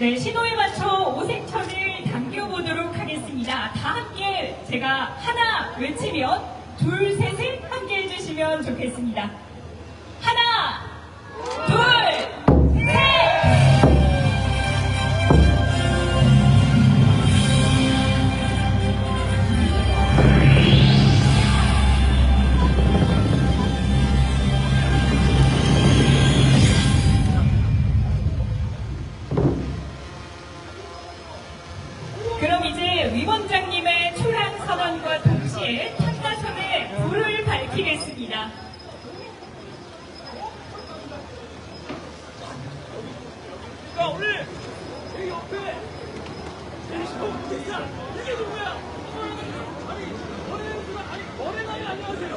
네, 신호에 맞춰 오색천을 당겨보도록 하겠습니다. 다 함께 제가 하나 외치면 둘, 셋을 함께 해주시면 좋겠습니다. 하나, 둘, 셋! 그럼 이제 위원장님의 출항 선언과 동시에 참가선의 불을 밝히겠습니다. 야, 우리 여기 옆에 이게 누구야? 아니, 어린이들 아니, 어린아이 안녕하세요.